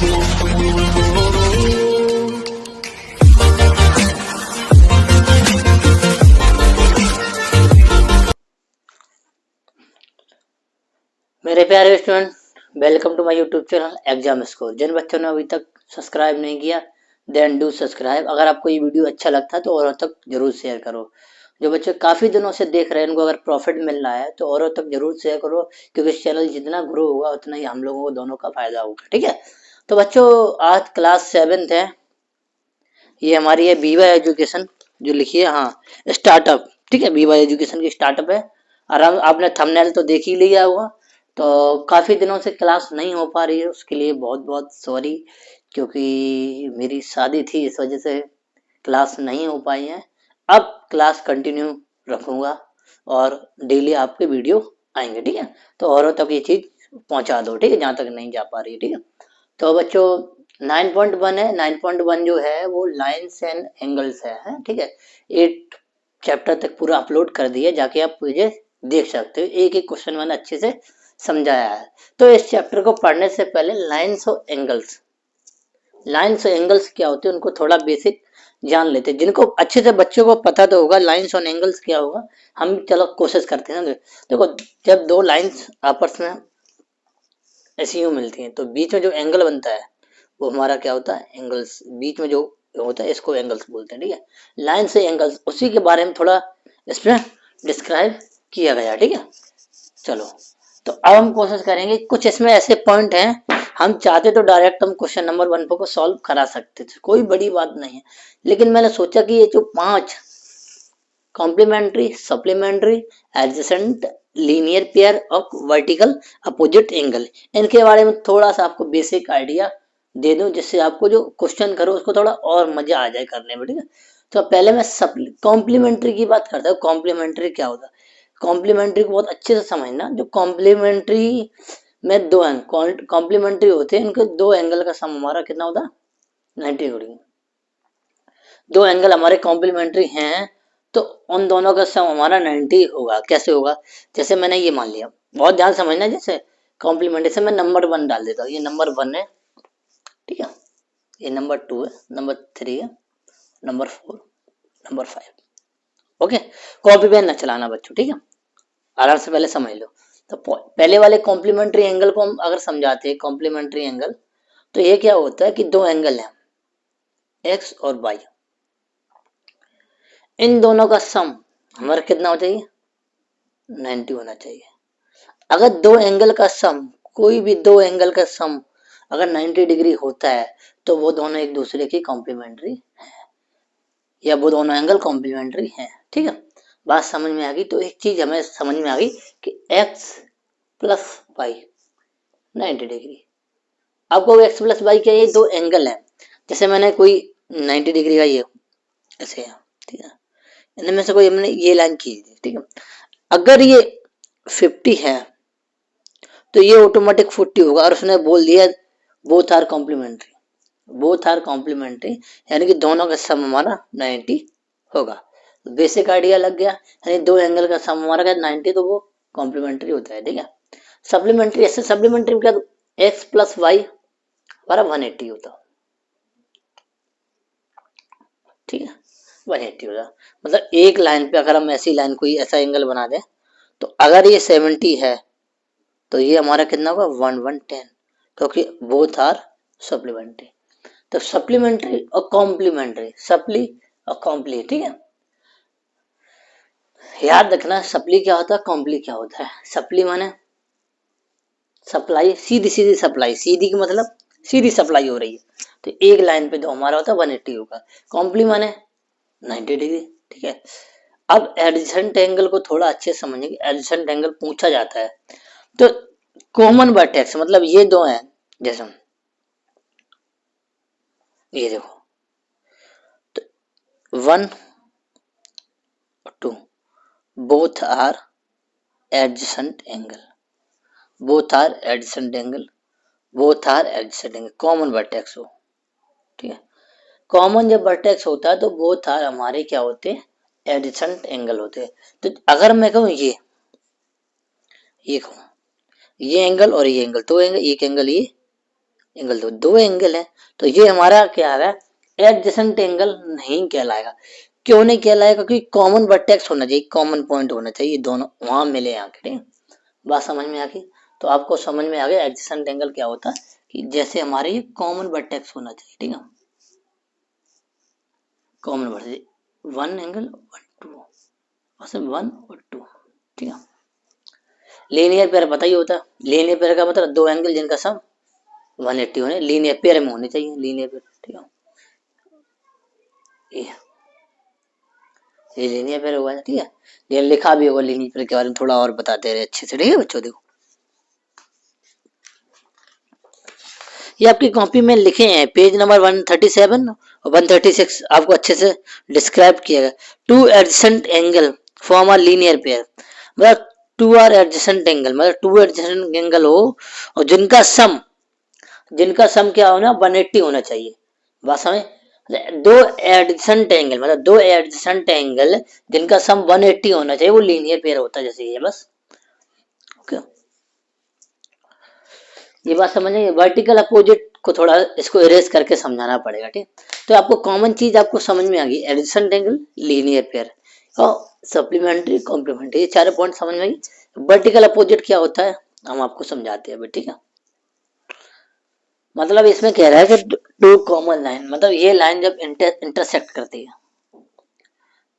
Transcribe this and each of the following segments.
मेरे प्यारे student, welcome to my YouTube channel exam score. जिन बच्चों ने अभी तक सब्सक्राइब नहीं किया, देन डू सब्सक्राइब। अगर आपको ये वीडियो अच्छा लगता है तो औरों तक जरूर शेयर करो। जो बच्चे काफ़ी दिनों से देख रहे हैं, उनको अगर प्रॉफिट मिल रहा है तो औरों तक जरूर शेयर करो, क्योंकि इस चैनल जितना ग्रो होगा उतना ही हम लोगों को दोनों का फायदा होगा। ठीक है, तो बच्चों आज क्लास 7th है। ये हमारी है बीवा एजुकेशन, जो लिखिए हाँ स्टार्टअप। ठीक है, बीवा एजुकेशन की स्टार्टअप है। और आपने थंबनेल तो देख ही लिया होगा। तो काफ़ी दिनों से क्लास नहीं हो पा रही है, उसके लिए बहुत बहुत सॉरी, क्योंकि मेरी शादी थी, इस वजह से क्लास नहीं हो पाई है। अब क्लास कंटिन्यू रखूँगा और डेली आपके वीडियो आएंगे। ठीक है, तो औरों तक ये चीज़ पहुँचा दो। ठीक है, जहाँ तक नहीं जा पा रही है। ठीक है, तो बच्चों 9.1 है। 9.1 जो है वो लाइन्स एंड एंगल्स है। ठीक है, 8 चैप्टर तक पूरा अपलोड कर दिया, जाके आप मुझे देख सकते हो। एक एक क्वेश्चन मैंने अच्छे से समझाया है। तो इस चैप्टर को पढ़ने से पहले लाइन्स और एंगल्स, लाइन्स और एंगल्स क्या होते हैं उनको थोड़ा बेसिक जान लेते हैं। जिनको अच्छे से बच्चों को पता तो होगा लाइन्स और एंगल्स क्या होगा, हम चलो कोशिश करते हैं। देखो, जब दो लाइन्स आपस में ऐसी यूं मिलती हैं तो बीच में जो एंगल बनता है वो हमारा क्या होता है, एंगल्स। बीच में जो होता है इसको एंगल्स बोलते हैं। ठीक है, लाइन से एंगल्स, उसी के बारे में थोड़ा इसमें डिस्क्राइब किया गया। ठीक है, चलो तो अब हम कोशिश करेंगे। कुछ इसमें ऐसे पॉइंट हैं, हम चाहते तो डायरेक्ट हम क्वेश्चन नंबर 1 को सॉल्व करा सकते थे, कोई बड़ी बात नहीं है। लेकिन मैंने सोचा कि ये जो 5 complementary, supplementary, adjacent, linear pair और वर्टिकल अपोजिट एंगल, इनके बारे में थोड़ा सा आपको बेसिक आइडिया दे दूं, जिससे आपको जो क्वेश्चन करो उसको थोड़ा और मजा आ जाए करने में। ठीक है, तो पहले मैं कॉम्प्लीमेंट्री की बात करता हूँ। कॉम्प्लीमेंट्री क्या होता है, कॉम्प्लीमेंट्री को बहुत अच्छे से समझना। जो कॉम्प्लीमेंट्री में दो कॉम्प्लीमेंट्री होते हैं, इनके दो एंगल का सम हमारा कितना होता है, 90 डिग्री। दो एंगल हमारे कॉम्प्लीमेंट्री हैं तो उन दोनों का सम हमारा 90 होगा। कैसे होगा, जैसे मैंने ये मान लिया, बहुत ध्यान समझना। जैसे कॉम्प्लीमेंट्री से मैं नंबर 1 डाल देता हूँ, ये नंबर 1 है। ठीक है, ये नंबर 2 है, नंबर 3 है, number 4, number 5। Okay, copy pen ना चलाना बच्चों। ठीक है, आराम से पहले समझ लो। तो पहले वाले कॉम्प्लीमेंट्री एंगल को हम अगर समझाते हैं, कॉम्प्लीमेंट्री एंगल, तो ये क्या होता है कि दो एंगल हैं एक्स और वाई, इन दोनों का सम हमारा कितना हो चाहिए, 90 होना चाहिए। अगर दो एंगल का सम, कोई भी दो एंगल का सम अगर 90 डिग्री होता है तो वो दोनों एक दूसरे की कॉम्प्लीमेंट्री है, या वो दोनों एंगल कॉम्प्लीमेंट्री हैं। ठीक है, बात समझ में आ गई। तो एक चीज हमें समझ में आ गई कि x प्लस वाई 90 डिग्री। आपको x प्लस वाई क्या, ये दो एंगल है। जैसे मैंने कोई 90 डिग्री का ये ऐसे है। ठीक है, इनमें से कोई हमने ये लाइन खींच दी। ठीक है, अगर ये 50 है तो ये ऑटोमेटिक 40 होगा, और उसने बोल दिया both are complementary. Both are complementary यानी कि दोनों का सम हमारा 90 होगा। बेसिक आइडिया लग गया, यानी दो एंगल का सम हमारा क्या 90, तो वो कॉम्प्लीमेंट्री होता है। ठीक है, सप्लीमेंट्री, ऐसे सप्लीमेंट्री में क्या, एक्स प्लस वाई हमारा 180 होता। ठीक है, 180 होता, मतलब एक लाइन पे अगर हम ऐसी लाइन कोई ऐसा एंगल बना दें, तो अगर ये 70 है तो ये हमारा कितना होगा 110, क्योंकि बोथ आर सप्लीमेंट्री। तो सप्लीमेंट्री और कॉम्प्लीमेंट्री, सप्ली और कॉम्प्ली। ठीक है, याद रखना सप्ली क्या होता है, कॉम्प्ली क्या होता है। सप्ली माने सप्लाई, सीधी सीधी सप्लाई, सीधी की मतलब सीधी सप्लाई हो रही है, तो एक लाइन पे तो हमारा होता है 180 होगा। कॉम्प्ली माने 90 डिग्री। ठीक है, अब एडजेसेंट एंगल को थोड़ा अच्छे समझेंगे। एडजेसेंट एंगल पूछा जाता है तो कॉमन वर्टेक्स, मतलब ये दो हैं, जैसे ये देखो, तो 1 और 2 both are adjacent angle, both are adjacent angle, both are adjacent angle, common vertex हो। ठीक है, कॉमन जब वर्टेक्स होता है तो बोथ आर हमारे क्या होते हैं, एडजेसेंट एंगल होते हैं। तो अगर मैं कहूँ ये कहूँ ये एंगल और ये एंगल, तो एंगल, एक एंगल ये एंगल दो एंगल है, तो ये हमारा क्या है, एडजेसेंट एंगल नहीं कहलाएगा। क्यों नहीं कहलाएगा? क्योंकि कॉमन वर्टेक्स होना चाहिए, कॉमन पॉइंट होना चाहिए, दोनों वहां मिले आके। ठीक है, बात समझ में आ गई? तो आपको समझ में आ गया एडजेसेंट एंगल क्या होता है, कि जैसे हमारे ये कॉमन वर्टेक्स होना चाहिए। ठीक है, common vertex, one angle one two, one और टू। ठीक है, लीनियर पेयर पता ही होता है, लीनियर पेयर का मतलब दो एंगल जिनका सम 180 होने, लीनियर पेयर में होने चाहिए, लीनियर पेयर। ठीक है, ये लीनियर पेयर हुआ है। ठीक है, ये लिखा भी होगा लीनियर पेयर के बारे में, थोड़ा और बताते रहे अच्छे से। ठीक है बच्चों, देखो ये आपकी कॉपी में लिखे हैं, पेज नंबर 137 और 136 आपको अच्छे से डिस्क्राइब किया गया। Two adjacent angle form a linear pair, मतलब टू आर एडजेसेंट एंगल, मतलब टू एडजेसेंट एंगल हो और जिनका सम क्या होना, 180 होना चाहिए। बात समझ? दो एडजेसेंट एंगल, मतलब दो एडजेसेंट एंगल जिनका सम 180 होना चाहिए, वो लीनियर पेयर होता है, जैसे ये बस। ओके, ये बात समझ में? वर्टिकल अपोजिट को थोड़ा इसको इरेज करके समझाना पड़ेगा। ठीक, तो आपको कॉमन चीज आपको समझ में आ गई, एडिशन एंगल, लीनियर पेयर और सप्लीमेंट्री कॉम्प्लीमेंट्री, ये चारों पॉइंट समझ में आई। वर्टिकल अपोजिट क्या होता है हम आपको समझाते हैं अभी। ठीक है, मतलब इसमें कह रहा है कि टू कॉमन लाइन, मतलब ये लाइन जब इंटरसेक्ट करती है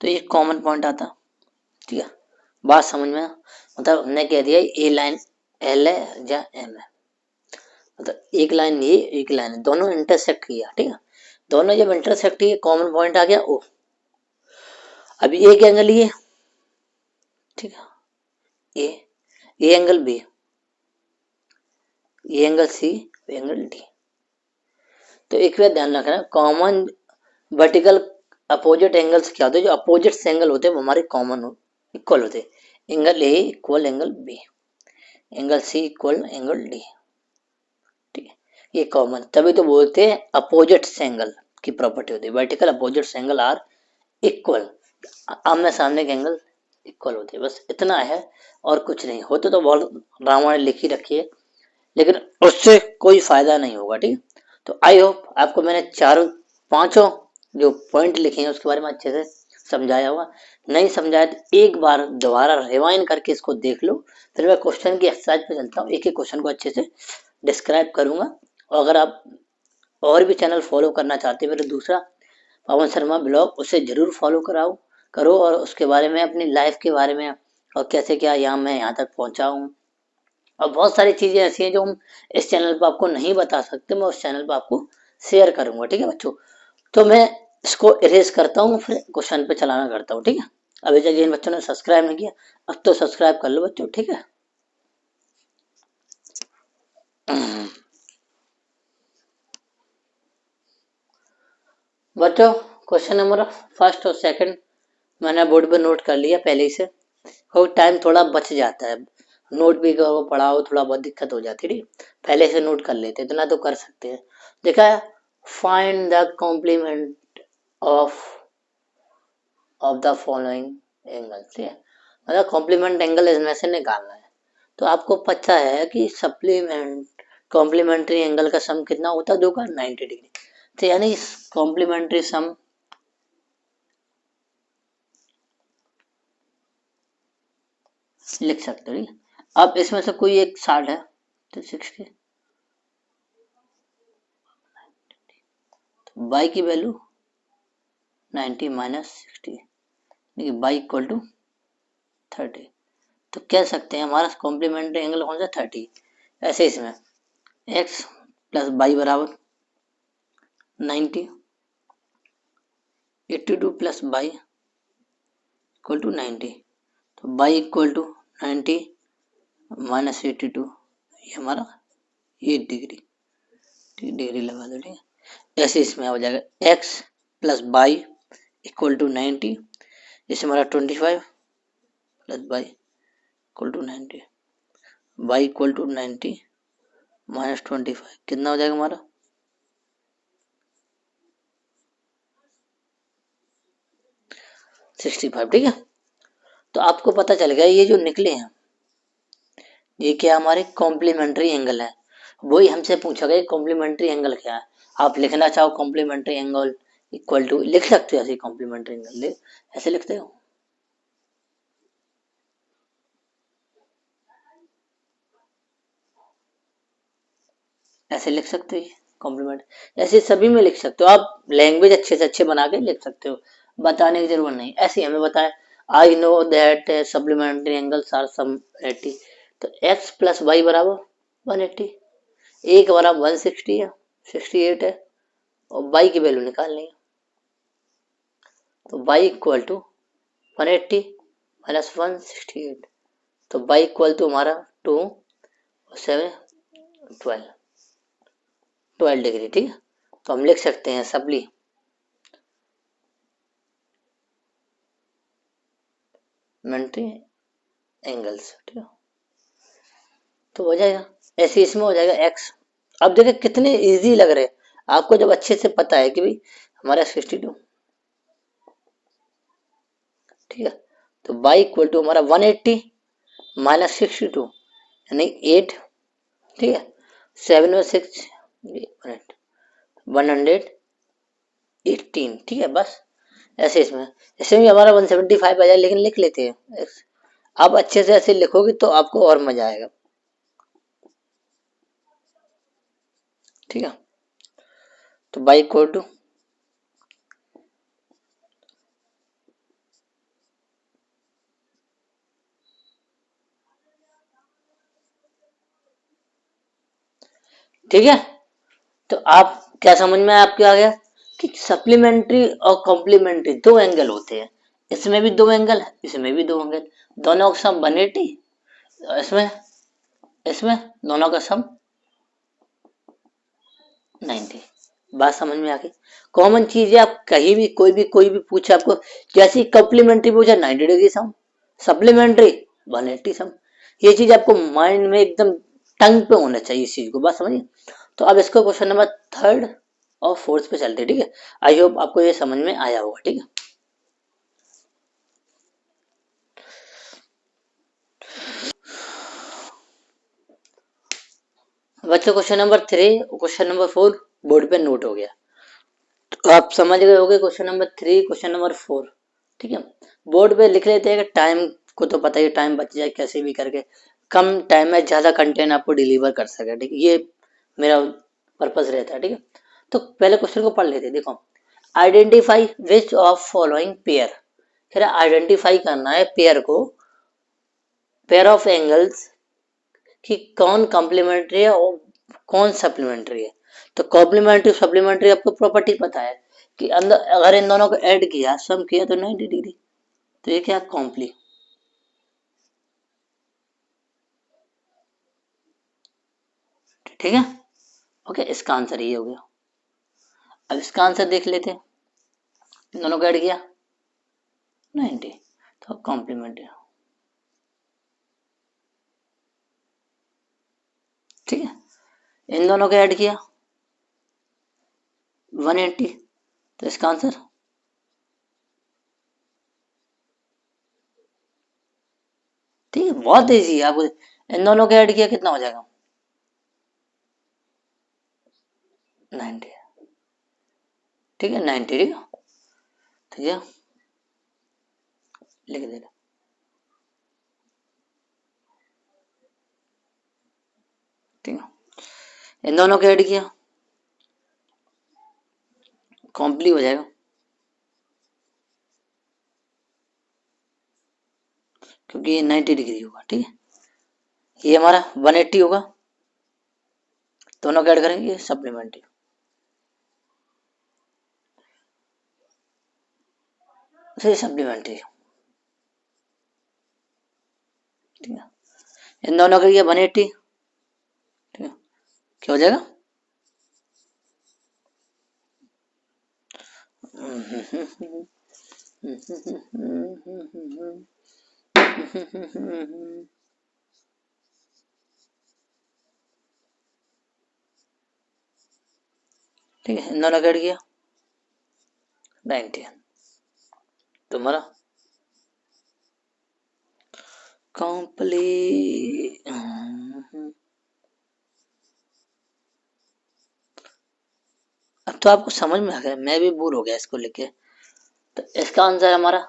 तो ये कॉमन पॉइंट आता है। ठीक है, बात समझ में? मतलब हमने कह दिया ये लाइन एल है या एम है, मतलब एक लाइन ये एक लाइन, दोनों इंटरसेक्ट किया। ठीक है, दोनों जब इंटरसेक्ट किए कॉमन पॉइंट आ गया ओ। अभी एक एंगल ये, ठीक है, ये एंगल बी, ये एंगल सी, ये एंगल डी। तो एक बात ध्यान रखना, कॉमन वर्टिकल अपोजिट एंगल्स क्या होते हैं, जो अपोजिट एंगल होते हैं वो हमारे कॉमन इक्वल होते हैं। Angle A equal angle B, angle C equal angle D. ठीक है, ये कॉमन, तभी तो बोलते हैं अपोजिट एंगल की प्रॉपर्टी होती है, vertical opposite angle are equal, आमने सामने के एंगल इक्वल होते हैं, बस इतना है और कुछ नहीं होते। तो बहुत रामायण लिखी रखी है, लेकिन उससे कोई फायदा नहीं होगा। ठीक, तो आई होप आपको मैंने चारों पांचों जो पॉइंट लिखे हैं उसके बारे में अच्छे से समझाया होगा। नहीं समझाया तो एक बार दोबारा रिवाइंड करके इसको देख लो, फिर मैं क्वेश्चन की एक्सरसाइज पे चलता हूँ, एक एक क्वेश्चन को अच्छे से डिस्क्राइब करूंगा। और अगर आप और भी चैनल फॉलो करना चाहते हैं मेरा दूसरा पवन शर्मा ब्लॉग, उसे जरूर फॉलो कराओ करो, और उसके बारे में अपनी लाइफ के बारे में और कैसे क्या यहाँ मैं यहाँ तक पहुँचा हूँ, और बहुत सारी चीजें ऐसी हैं जो हम इस चैनल पर आपको नहीं बता सकते, मैं उस चैनल पर आपको शेयर करूंगा। ठीक है बच्चों, तो मैं इसको इरेज करता हूँ, फिर क्वेश्चन पे चलाना करता हूँ। ठीक है, अभी तक जिन बच्चों ने सब्सक्राइब नहीं किया अब तो सब्सक्राइब कर लो बच्चों। ठीक है, बच्चों क्वेश्चन नंबर फर्स्ट और सेकंड मैंने बोर्ड पे नोट कर लिया पहले ही से, और टाइम थोड़ा बच जाता है, नोट भी करो पढ़ाओ थोड़ा बहुत दिक्कत हो जाती है। ठीक, पहले से नोट कर लेते इतना तो कर सकते हैं। देखा है, find the complement of the following angle. ठीक है, मतलब कॉम्प्लीमेंट एंगल इसमें से निकालना है। तो आपको पता है कि सप्लीमेंट कॉम्प्लीमेंट्री एंगल का सम कितना होता है, दो का 90 डिग्री। तो यानी कॉम्प्लीमेंट्री सम लिख सकते हो। अब इसमें से कोई एक 60 है तो 60, तो बाई की value 90 minus 60, y equal to 30। तो कह सकते हैं हमारा कॉम्प्लीमेंट्री एंगल कौन सा, 30। ऐसे इसमें x प्लस बाई बराबर 90, 82 प्लस बाई इक्वल टू 90, तो बाई इक्वल टू 90 माइनस 82, ये हमारा 8 डिग्री, डिग्री लगा दो। ठीक है, ऐसे इसमें हो जाएगा x plus y equal to 90, जैसे हमारा 25 plus y equal to 90, y equal to 90 minus 25, कितना हो जाएगा हमारा 65। ठीक है, तो आपको पता चल गया ये जो निकले हैं ये क्या हमारे कॉम्प्लीमेंट्री एंगल है, वही हमसे पूछा गया कॉम्प्लीमेंट्री एंगल क्या है। आप लिखना चाहो कॉम्प्लीमेंट्री एंगल इक्वल टू, लिख सकते हो ऐसे कॉम्प्लीमेंट्री एंगल ऐसे लिखते हो। ऐसे लिख सकते हो कॉम्प्लीमेंट, ऐसे सभी में लिख सकते हो आप, लैंग्वेज अच्छे से अच्छे बना के लिख सकते हो, बताने की जरूरत नहीं। ऐसे ही हमें बताया I know that supplementary angles are sum 80, तो एक्स प्लस वाई बराबर 180, ए के बराबर 160 है, 68 है, और वाई की वैल्यू निकालनी है। तो वाई इक्वल टू 180 माइनस 168, तो वाई इक्वल टू हमारा 2 और 7 12, 12 डिग्री। ठीक है, तो हम लिख सकते हैं सबली मेंट्री एंगल्स। ठीक है, तो हो जाएगा ऐसे, इसमें हो जाएगा एक्स। अब देखिए कितने इजी लग रहे हैं आपको जब अच्छे से पता है कि भाई हमारा 62। ठीक है, तो बाई इक्वल टू हमारा 180 माइनस 62 यानी 8। ठीक है, 7 में 6 118। ठीक है, बस ऐसे इसमें, इसमें भी हमारा 175 आ जाए, लेकिन लिख लेते हैं। आप अच्छे से ऐसे लिखोगे तो आपको और मजा आएगा। ठीक है, तो बाई इक्वल टू, ठीक है, तो आप क्या समझ में आपके आ गया कि सप्लीमेंट्री और कॉम्प्लीमेंट्री दो एंगल होते हैं। इसमें भी दो एंगल, इसमें भी दो एंगल, दोनों का सम 180, इसमें इसमें दोनों का सम 90। बात समझ में आ गई। कॉमन चीज है, आप कहीं भी कोई भी पूछे आपको, जैसे कॉम्प्लीमेंट्री पूछा 90 डिग्री सम, सप्लीमेंट्री 180 सम, ये चीज आपको माइंड में एकदम टंग पे होना चाहिए इस चीज को। बात समझिए। तो अब इसको क्वेश्चन नंबर थर्ड और फोर्थ पे चलते हैं। ठीक है, आई होप आपको ये समझ में आया होगा। ठीक है, बच्चों question number 3 question number 4 board पे नोट हो गया, तो आप समझ गए होंगे क्वेश्चन नंबर 3 क्वेश्चन नंबर 4। ठीक है, बोर्ड पे लिख लेते हैं कि टाइम को तो पता ही, टाइम बच जाए कैसे भी करके, कम टाइम में ज्यादा कंटेंट आपको डिलीवर कर सके। ठीक है, ये मेरा पर्पस रहता है। ठीक है, तो पहले क्वेश्चन को पढ़ लेते हैं। देखो, identify which of following pair, कह रहा आइडेंटिफाई करना है पेयर को, पेयर ऑफ एंगल्स कि कौन कॉम्प्लीमेंट्री है और कौन सप्लीमेंट्री है। तो कॉम्प्लीमेंट्री सप्लीमेंट्री आपको प्रॉपर्टी पता है कि अंदर अगर इन दोनों को ऐड किया, सम किया तो 90 डिग्री, तो ये क्या कॉम्प्ली। ठीक है, ओके, इसका आंसर ये हो गया। अब इसका आंसर देख लेते हैं, इन दोनों को ऐड किया 90, तो कॉम्प्लीमेंट्री। ठीक है, इन दोनों को ऐड किया 180, तो इसका आंसर, ठीक है, बहुत ईजी है। आपको इन दोनों को ऐड किया कितना हो जाएगा 90। ठीक है, 90। ठीक है, ठीक है, लिख देना। ठीक है, इन दोनों को ऐड किया, कॉम्प्ली हो जाएगा, क्योंकि ये 90 डिग्री होगा। ठीक है, ये हमारा 180 होगा, दोनों को ऐड करेंगे सप्लीमेंट्री, फिर सप्लीमेंट्री। ठीक है, इन दोनों का ये 180। ठीक है, क्या हो जाएगा ठीक है, इन दोनों का ऐड किया 90, तुम्हारा कॉम्प्ली, तो आपको समझ में आ गया, मैं भी बोर हो गया इसको लेके। तो इसका आंसर हमारा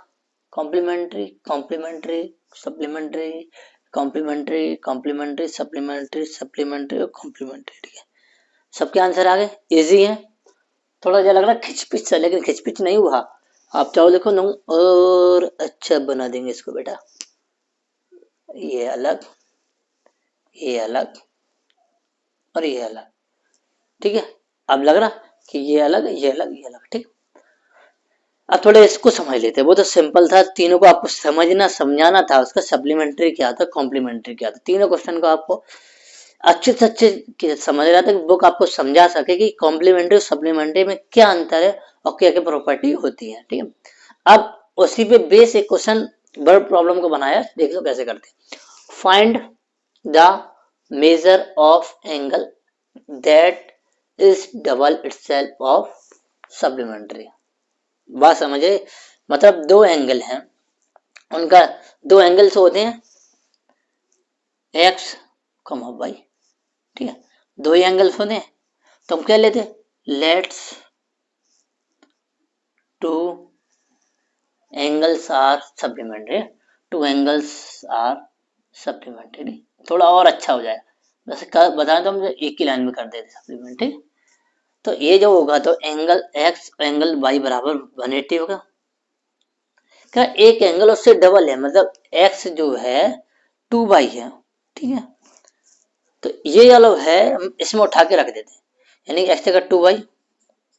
complementary, complementary, supplementary, complementary, complementary, supplementary, supplementary और कॉम्प्लीमेंट्री। ठीक है, सबके आंसर आ गए, इजी है। थोड़ा जा लग रहा है खिचपिच सा, लेकिन खिचपिच नहीं हुआ। आप चाहो देखो ना, और अच्छा बना देंगे इसको बेटा। ये अलग, ये अलग और ये अलग। ठीक है, अब लग रहा कि ये अलग, ये अलग, ये अलग। ठीक, अब थोड़े इसको समझ लेते हैं। वो तो सिंपल था, तीनों को आपको समझना समझाना था, उसका सप्लीमेंट्री क्या था, कॉम्प्लीमेंट्री क्या था। तीनों क्वेश्चन को आपको अच्छे से अच्छे समझ रहा था कि बुक आपको समझा सके कि कॉम्प्लीमेंट्री और सप्लीमेंट्री में क्या अंतर है और क्या क्या प्रॉपर्टी होती है। ठीक है, अब उसी पे बेस एक क्वेश्चन वर्ड प्रॉब्लम को बनाया, देख लो कैसे करते हैं। Find the measure of angle that is double itself of supplementary. बात समझे, मतलब दो एंगल हैं, उनका दो एंगल्स होते हैं एक्स कॉमा वाई। ठीक है, दो ही एंगल्स होते हैं, तो हम क्या लेते, let's two angles are supplementary, two angles are supplementary. थोड़ा और अच्छा हो जाए, वैसे बताएं तो हम एक ही लाइन में कर देते सप्लीमेंट्री। तो ये जो होगा तो एंगल एक्स एंगल वाई बराबर 180 होगा। क्या एक एंगल उससे डबल है, मतलब एक्स जो है 2y है। ठीक है, तो ये वाला है, हम इसमें उठा के रख देते हैं, यानी एक्स का 2y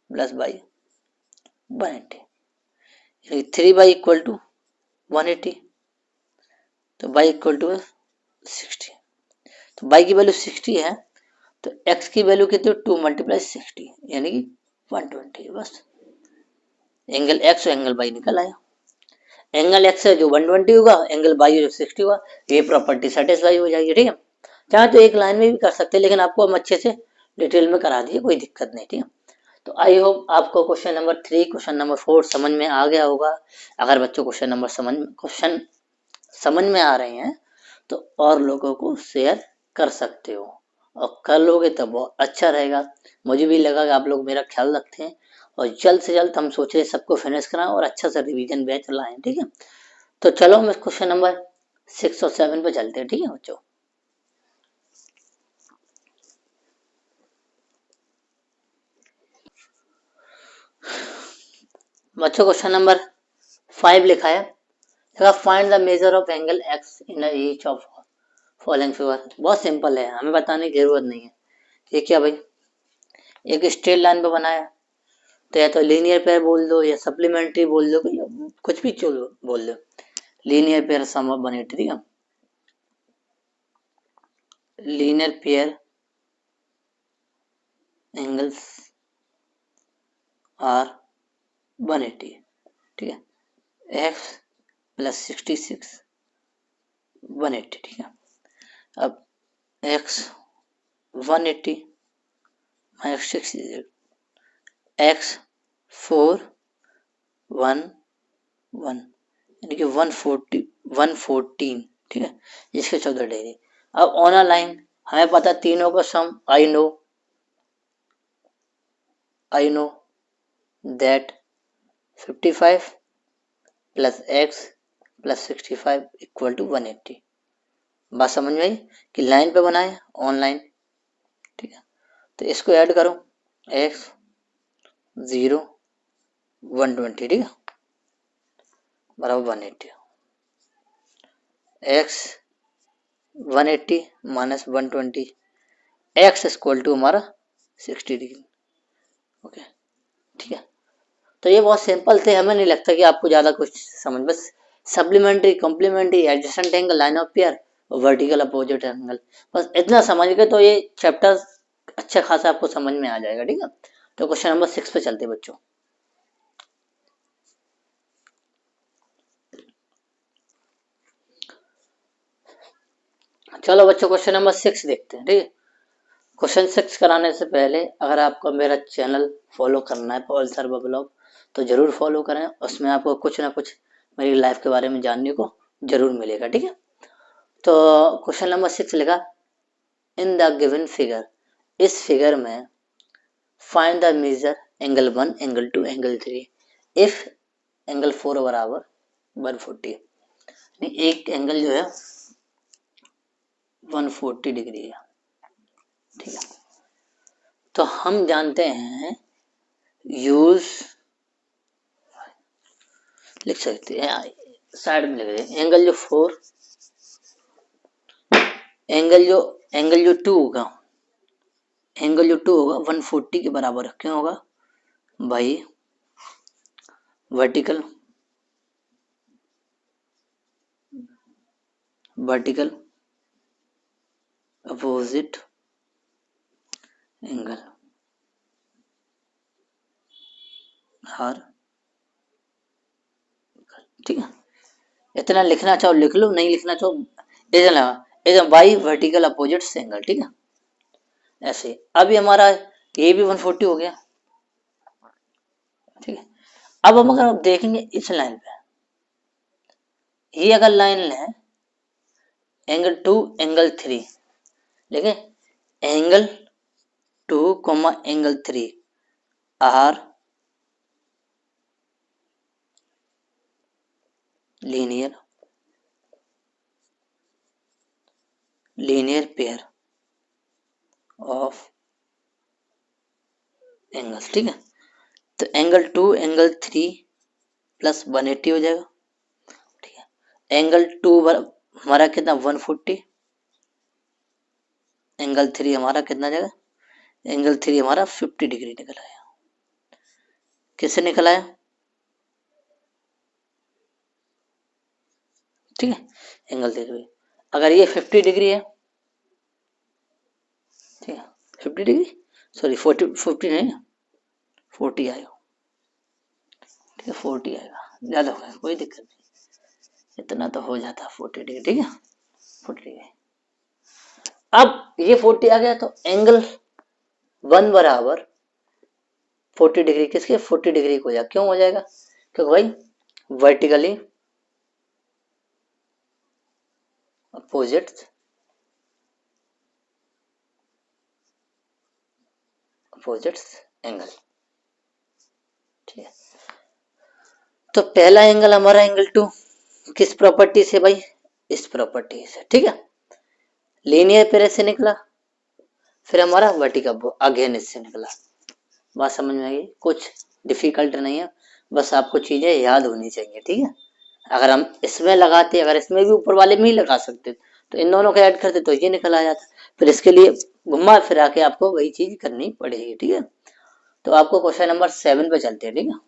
प्लस वाई 180, यानी 3y इक्वल टू 180, तो y इक्वल टू 60। तो y की वैल्यू 60 है, तो x की वैल्यू कितनी, 2 मल्टीप्लाई 60 यानी कि 120। बस एंगल x और एंगल y निकल आया। एंगल x है जो 120 होगा, एंगल y जो 60 होगा, ये प्रॉपर्टी सेटिस्फाई हो जाएगी। ठीक है, चाहे तो एक लाइन में भी कर सकते हैं, लेकिन आपको हम अच्छे से डिटेल में करा दिए, कोई दिक्कत नहीं। ठीक है, तो आई होप आपको क्वेश्चन नंबर 3 क्वेश्चन नंबर 4 समझ में आ गया होगा। अगर बच्चों क्वेश्चन समझ में आ रहे हैं तो और लोगों को शेयर कर सकते हो, और कर लोगे तो बहुत अच्छा रहेगा। मुझे भी लगा कि आप लोग मेरा ख्याल रखते हैं, और जल्द से जल्द हम सोचे सबको फिनिश कराएं और अच्छा सा रिवीजन बैच लाएं। ठीक है, तो चलो हम क्वेश्चन नंबर 6 और 7 पे चलते हैं। ठीक है बच्चों, क्वेश्चन नंबर 5 लिखा है, find the measure of angle x in each of following figure. बहुत सिंपल है, हमें बताने की जरूरत नहीं है। ये क्या भाई, एक स्ट्रेट लाइन पे बनाया, तो या तो लीनियर पेयर बोल दो या सप्लीमेंट्री बोल दो, कुछ भी बोल दो। Linear pair sum of 180। ठीक है, लीनियर पेयर एंगल्स आर 180। ठीक है, एक्स प्लस 66 180। ठीक है, अब एक्स 180 माइनस 60, एक्स 4 1 1 यानी कि 114। ठीक है, इसके 14 डिग्री। अब ऑन अ लाइन हमें पता तीनों का sum, I know that 55 plus X plus 65 equal to 180। बात समझ में आई कि लाइन पे बनाए ऑनलाइन। ठीक है, तो इसको ऐड करो, एक्स 0 120। ठीक है, बराबर 180, x 180 minus 120, x equal to हमारा 60 डिग्री। ओके, ठीक है, तो ये बहुत सिंपल थे, हमें नहीं लगता कि आपको ज़्यादा कुछ समझ, बस supplementary, complementary, adjacent angle, line of pair और वर्टिकल अपोजिट एंगल, बस इतना समझ गए तो ये चैप्टर अच्छा खासा आपको समझ में आ जाएगा। ठीक है, तो क्वेश्चन नंबर 6 पे चलते बच्चों। चलो बच्चों क्वेश्चन नंबर 6 देखते हैं। ठीक है, क्वेश्चन 6 कराने से पहले अगर आपको मेरा चैनल फॉलो करना है पॉल सर्वर ब्लॉग, तो जरूर फॉलो करें, उसमें आपको कुछ ना कुछ मेरी लाइफ के बारे में जानने को जरूर मिलेगा। ठीक है, तो क्वेश्चन नंबर 6 लिखा, इन द गिवन फिगर, इस फिगर में find the major angle 1, angle 2, angle 3 if angle 4 बराबर 140, एक एंगल जो है 140 डिग्री है, ठीक है। तो हम जानते हैं यूज, लिख सकते हैं साइड में लिख रहे हैं, एंगल जो 4, एंगल जो 2 होगा, एंगल जो 2 होगा 140 के बराबर क्यों होगा भाई, वर्टिकल अपोजिट एंगल हर, ठीक है। इतना लिखना चाहो लिख लो, नहीं लिखना चाहो इधर बाई वर्टिकल अपोजिट एंगल, ठीक है। ऐसे अभी हमारा ये भी 140 हो गया, ठीक है। अब हम अगर देखेंगे इस लाइन पे, ये अगर लाइन है एंगल 2 एंगल 3, लेकिन angle 2 angle 3 are linear pair of angles, ठीक है। तो एंगल 2 एंगल 3 प्लस 180 हो जाएगा, ठीक है। एंगल 2 हमारा कितना 140, एंगल 3 हमारा कितना जाएगा, एंगल 3 हमारा 50 डिग्री निकल आया। किससे निकल आया, ठीक है, एंगल 3। अगर ये 50 डिग्री है, ठीक है, 50 डिग्री सॉरी 50 नहीं, 40 आएगा, ठीक है, 40 आएगा, ज्यादा होगा कोई दिक्कत नहीं, इतना तो हो जाता 40 डिग्री, ठीक है, 40 डिग्री। अब ये 40 आ गया तो एंगल 1 बराबर 40 डिग्री किसके 40 डिग्री को हो जाएगा, क्यों हो जाएगा, क्योंकि भाई वर्टिकली अपोजिट एंगल, ठीक है। तो पहला एंगल हमारा एंगल 2 किस प्रॉपर्टी से भाई, इस प्रॉपर्टी से, ठीक है, लीनियर पेयर से निकला, फिर हमारा वर्टिकल अगेन इससे निकला। बात समझ में आई, कुछ डिफिकल्ट नहीं है, बस आपको चीजें याद होनी चाहिए, ठीक है। अगर हम इसमें लगाते, अगर इसमें भी ऊपर वाले में ही लगा सकते तो इन दोनों को ऐड करते तो ये निकल आ जाता, फिर इसके लिए घुमा फिरा के आपको वही चीज करनी पड़ेगी, ठीक है। तो आपको क्वेश्चन नंबर 7 पे चलते हैं, ठीक है।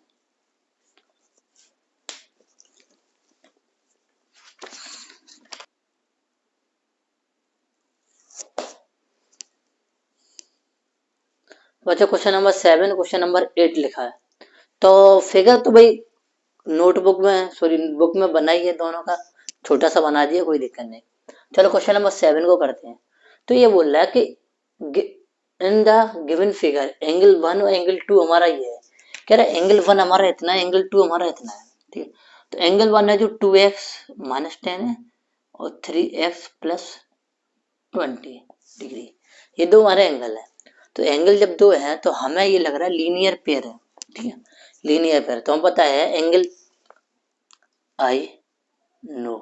बच्चों क्वेश्चन नंबर 7 क्वेश्चन नंबर 8 लिखा है, तो फिगर तो भाई नोटबुक में सॉरी बुक में बनाई है, दोनों का छोटा सा बना दिया, कोई दिक्कत नहीं। चलो क्वेश्चन नंबर 7 को करते हैं। तो ये बोल रहा है कि इन द गिवन फिगर एंगल 1 और एंगल 2 हमारा ये है, कह रहा है एंगल 1 हमारा इतना है, एंगल 2 हमारा इतना है, ठीक है। तो एंगल 1 है जो 2x माइनस 10 है और 3x प्लस 20 डिग्री, ये दो हमारे एंगल है। तो एंगल जब दो है तो हमें ये लग रहा है लीनियर पेयर है, ठीक है, लीनियर पेयर। तो हम पता है angle I know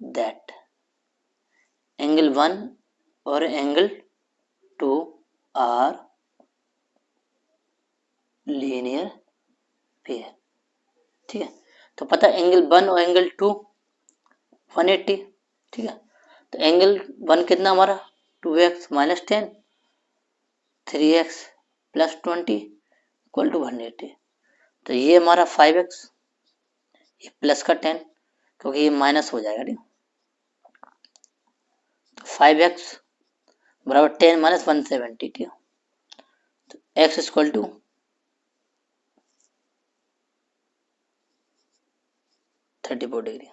that angle 1 और एंगल 2 आर लीनियर पेयर, ठीक है। तो पता है एंगल 1 और एंगल 2 180, ठीक है। तो एंगल 1 कितना हमारा 2x minus 10, 3x plus 20 equal to 180। तो ये हमारा 5x, ये प्लस का 10 क्योंकि ये माइनस हो जाएगा, ठीक। तो 5x बराबर 10 माइनस 170, ठीक है। तो x equal to 34 degree.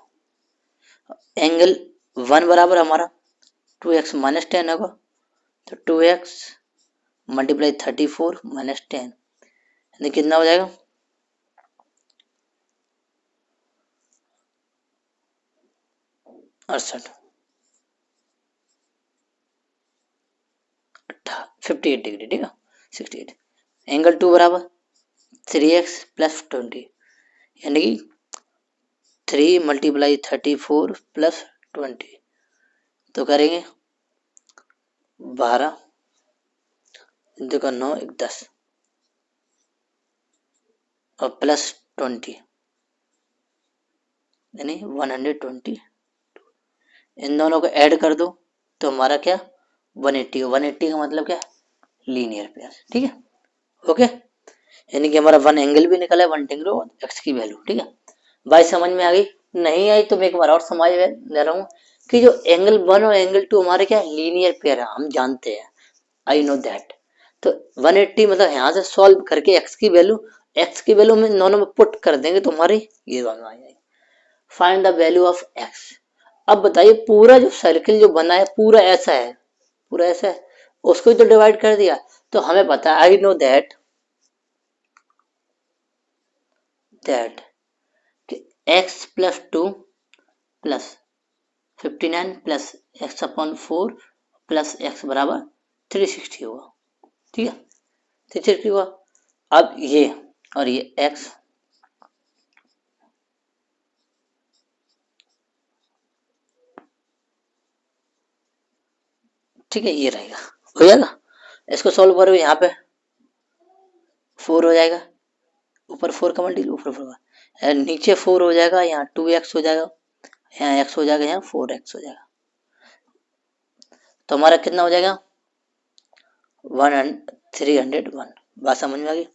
Angle 1 बराबर हमारा 2x माइनस 10 होगा, तो 2x मल्टीप्लाई 34 माइनस 10 यानी कितना हो जाएगा 68, 58 डिग्री, ठीक है, 68। एंगल 2 बराबर 3x प्लस 20, यानी कि 3 मल्टीप्लाई 34 प्लस 20, तो करेंगे 12 देखो 9 1 10 और प्लस 20 यानी 120। इन दोनों को ऐड कर दो तो हमारा क्या 180, 180 का मतलब क्या लीनियर पेयर, ठीक है। ओके, यानी कि हमारा वन एंगल भी निकला है, वन टेंगल और एक्स की वैल्यू, ठीक है। बात समझ में आ गई? नहीं आई तो मैं एक बार और समझ दे रहा हूँ कि जो एंगल 1 और एंगल 2 हमारे क्या लीनियर पेयर है, हम जानते हैं, आई नो दैट। तो 180 मतलब यहाँ से सॉल्व करके एक्स की वैल्यू में दोनों में पुट कर देंगे तो हमारी ये दोनों आ जाएगी। Find the value of x. अब बताइए पूरा जो सर्किल जो बना है पूरा ऐसा है, पूरा ऐसा है, उसको ही तो डिवाइड कर दिया, तो हमें पता है आई नो दैट कि x plus 2 plus 59 plus x upon 4 plus x बराबर 360 होगा, ठीक है, 360 हुआ। अब ये और ये x, ठीक है, ये रहेगा, हो जाएगा। इसको सॉल्व करो, यहाँ पे 4 हो जाएगा, ऊपर 4 का मल्टीप्लाई, ऊपर 4 नीचे 4 हो जाएगा, यहाँ 2x हो जाएगा, यहाँ x हो जाएगा, यहाँ 4x हो जाएगा, तो हमारा कितना हो जाएगा 301। बात समझ में आ गई?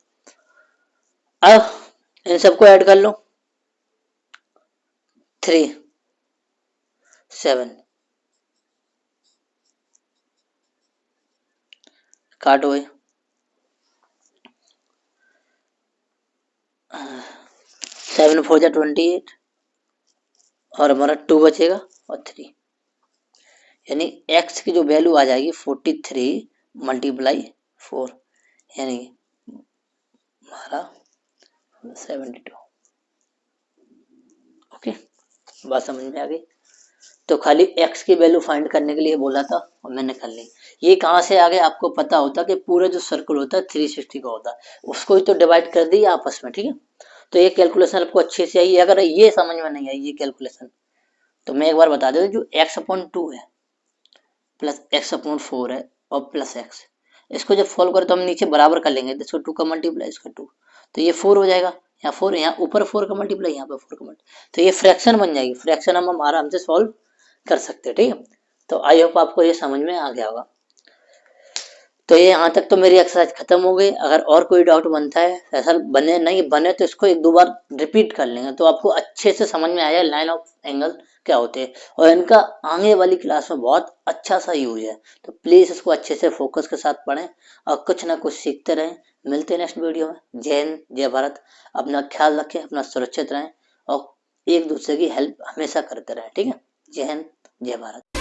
अब इन सबको ऐड कर लो, 3 7 काटो भाई, 7 4 जा 28 और हमारा 2 बचेगा और 3, यानी x की जो वैल्यू आ जाएगी 43 मल्टीप्लाई 4, यानी हमारा 72। ओके, बात समझ में आ गई? तो खाली x की वैल्यू फाइंड करने के लिए बोला था और मैंने कर ली। ये कहाँ से आगे आपको पता होता कि पूरा जो सर्कल होता है 360 का होता है, उसको ही तो डिवाइड कर दिया आपस में, ठीक है। तो ये कैलकुलेशन आपको अच्छे से आई। अगर ये समझ में नहीं आई ये कैलकुलेशन, तो मैं एक बार बता दूं, जो x अपॉन 2 है प्लस एक्स अपॉन 4 है और प्लस एक्स, इसको जब सॉल्व करें तो हम नीचे बराबर कर लेंगे, इसको 2 का मल्टीप्लाई इसका 2, तो ये 4 हो जाएगा, यहाँ 4, यहाँ ऊपर 4 का मल्टीप्लाई, यहाँ पे 4 का मल्टीप्लाई, तो ये फ्रैक्शन बन जाएगी, फ्रैक्शन हम आराम से सॉल्व कर सकते हैं, ठीक है। तो आई होप आपको ये समझ में आ गया होगा। तो ये यहाँ तक तो मेरी एक्सरसाइज खत्म हो गई। अगर और कोई डाउट बनता है, ऐसा बने नहीं बने तो इसको एक दो बार रिपीट कर लेंगे तो आपको अच्छे से समझ में आया लाइन ऑफ एंगल क्या होते हैं, और इनका आगे वाली क्लास में बहुत अच्छा सा यूज है। तो प्लीज इसको अच्छे से फोकस के साथ पढ़ें और कुछ ना कुछ सीखते रहें। मिलते हैं नेक्स्ट वीडियो में। जय हिंद, जय भारत। अपना ख्याल रखें, अपना सुरक्षित रहें और एक दूसरे की हेल्प हमेशा करते रहें, ठीक है। जय हिंद, जय भारत।